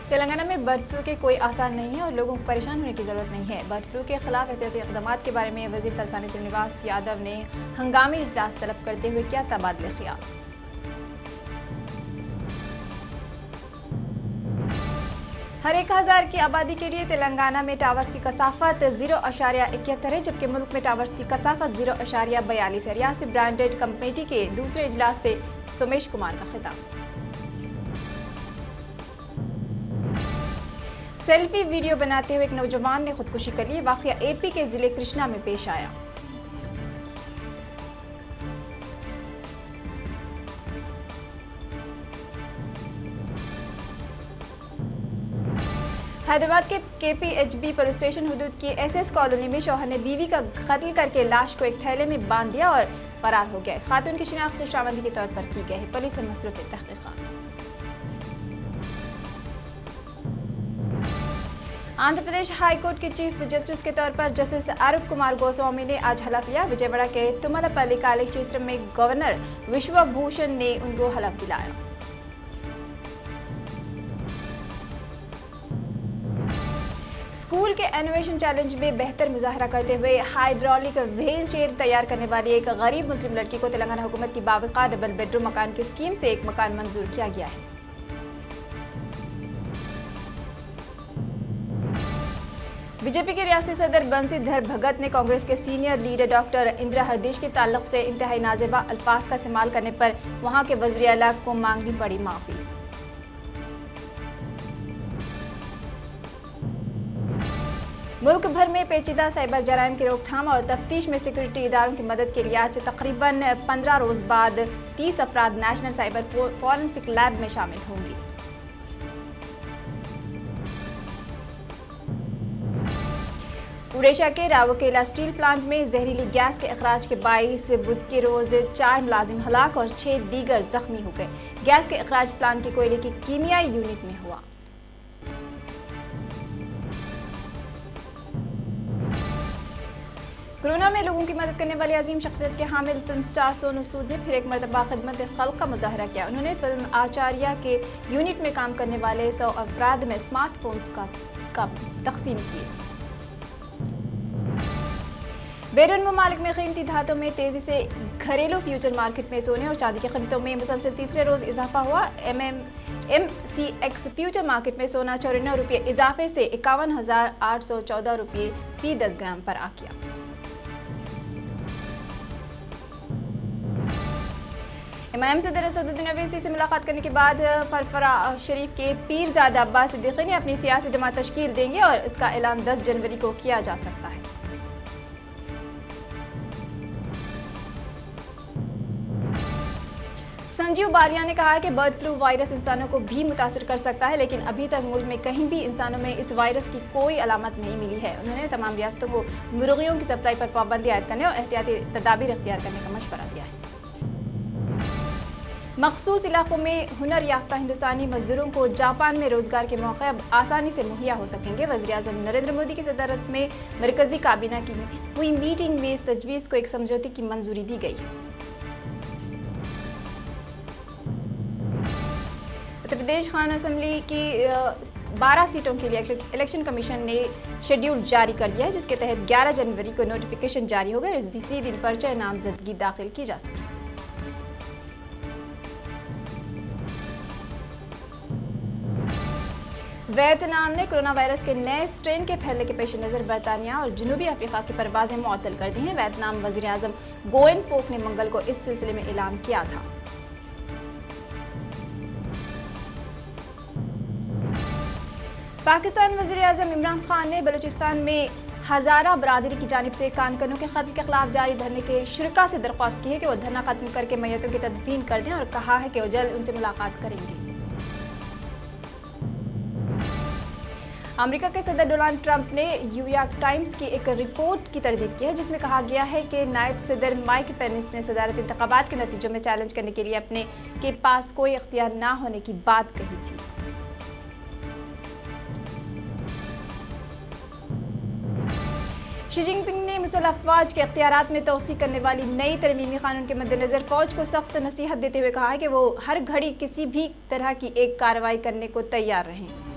तेलंगाना में bird flu के कोई आसार नहीं है और लोगों को परेशान होने की जरूरत नहीं है। बर्ड फ्लू के खिलाफ एहतियाती इक़दाम के बारे में वजीर तलसानी श्रीनिवास यादव ने हंगामी इजलास तलब करते हुए किया तबादले ख्याल। हर 1000 की आबादी के लिए तेलंगाना में टावर्स की कसाफत 0.71 है, जबकि मुल्क में टावर्स की कसाफत 0.42 है। रियासती ब्रांडेड कमेटी के दूसरे इजलास से सोमेश कुमार का खिताब। सेल्फी वीडियो बनाते हुए एक नौजवान ने खुदकुशी कर ली। वाकया एपी के जिले कृष्णा में पेश आया। हैदराबाद के केपीएचबी पुलिस स्टेशन हुदूद की एसएस कॉलोनी में शौहर ने बीवी का कत्ल करके लाश को एक थैले में बांध दिया और फरार हो गया। इस खातून की शिनाख्त श्रावंती के तौर पर की गई है। पुलिस और मसरूफ तहकीकात। आंध्र प्रदेश हाई कोर्ट के चीफ जस्टिस के तौर पर जस्टिस अरूप कुमार गोस्वामी ने आज हलफ लिया। विजयवाड़ा के तुमलपल्ली काले क्षेत्र में गवर्नर विश्वभूषण ने उनको हलफ दिलाया। स्कूल के एनोवेशन चैलेंज में बेहतर मुजाहरा करते हुए हाइड्रोलिक व्हील चेयर तैयार करने वाली एक गरीब मुस्लिम लड़की को तेलंगाना हुकूमत की बावकार डबल बेडरूम मकान की स्कीम से एक मकान मंजूर किया गया है। बीजेपी के रियासती सदर बंसीधर भगत ने कांग्रेस के सीनियर लीडर डॉक्टर इंदिरा हरदीश के ताल्लुक से इंतहाई नाजेबा अल्फाज का इस्तेमाल करने पर वहां के वज़ीर आला को मांगनी पड़ी माफी। मुल्क भर में पेचीदा साइबर जराइम की रोकथाम और तफ्तीश में सिक्योरिटी इदारों की मदद के लिए आज तकरीबन 15 रोज बाद 30 अफराद नेशनल साइबर फॉरेंसिक लैब में शामिल होंगी। उड़ीसा के राउरकेला स्टील प्लांट में जहरीली गैस के अखराज के बाइस बुध के रोज 4 मुलाजिम हलाक और 6 दीगर जख्मी हो गए। गैस के अखराज प्लांट के कोयले की कीमियाई यूनिट में हुआ। कोरोना में लोगों की मदद करने वाली अजीम शख्सियत के हामिल फिल्म स्टार सोनू सूद ने फिर एक मरतबा खिदमत खल्क का मुजाहरा किया। उन्होंने फिल्म आचार्य के यूनिट में काम करने वाले 100 अफराद में स्मार्टफोन्स का तकसीम किए। बैरून ममालिक में कीमती धातों में तेजी से घरेलू फ्यूचर मार्केट में सोने और चांदी की कीमतों में मुसलसल तीसरे रोज इजाफा हुआ। MCX फ्यूचर मार्केट में सोना 94 रुपये इजाफे से 51,814 रुपये फी 10 ग्राम पर आ गया। इमाम सदर असदुद्दीन ओवैसी से मुलाकात करने के बाद फरफरा शरीफ के पीरजादा अब्बास सिद्दीकी ने अपनी सियासी जमात तश्कील देंगे और इसका ऐलान 10 जनवरी को किया जा सकता है। संजीव बालिया ने कहा है कि बर्ड फ्लू वायरस इंसानों को भी मुतासिर कर सकता है, लेकिन अभी तक मुल्क में कहीं भी इंसानों में इस वायरस की कोई अलामत नहीं मिली है। उन्होंने तमाम रियासतों को मुर्गियों की सप्लाई पर पाबंदी आयद करने और एहतियाती तदाबीर इख्तियार करने का मशवरा दिया है। मखसूस इलाकों में हुनर याफ्ता हिंदुस्तानी मजदूरों को जापान में रोजगार के मौके अब आसानी से मुहैया हो सकेंगे। वज़ीर-ए-आज़म नरेंद्र मोदी की सदारत में मरकजी काबीना की हुई मीटिंग में इस तजवीज़ को एक समझौते की मंजूरी दी गई है। उत्तर प्रदेश खान असेंबली की 12 सीटों के लिए इलेक्शन कमीशन ने शेड्यूल जारी कर दिया है, जिसके तहत 11 जनवरी को नोटिफिकेशन जारी होगा और इसी दिन पर्चा नामजदगी दाखिल की जा सकती है। वियतनाम ने कोरोना वायरस के नए स्ट्रेन के फैलने के पेश नजर बरतानिया और जनूबी अफ्रीका की परवाजें मुअत्तल कर दी हैं। वियतनाम वजीर आजम गोएन फोक ने मंगल को इस सिलसिले में ऐलान किया था। पाकिस्तान वजीर आजम इमरान खान ने बलूचिस्तान में हजारा बरादरी की जानिब से कानकनों के कत्ल के खिलाफ जारी धरने के शुरका से दरख्वास्त की है कि वो धरना खत्म करके मैयतों की तदफीन कर दें और कहा है कि वो जल्द उनसे मुलाकात करेंगे। अमेरिका के सदर डोनाल्ड ट्रंप ने न्यूयॉर्क टाइम्स की एक रिपोर्ट की तरदीद की है, जिसमें कहा गया है कि नायब सदर माइक पेंस ने सदारती इंतखाबात के नतीजों में चैलेंज करने के लिए अपने के पास कोई इख्तियार न होने की बात कही थी। शी जिनपिंग ने मुसल्ह अफवाज के इख्तियारात में तोसी करने वाली नई तरमीमी कानून के मद्देनजर फौज को सख्त नसीहत देते हुए कहा है कि वो हर घड़ी किसी भी तरह की एक कार्रवाई करने को तैयार रहें।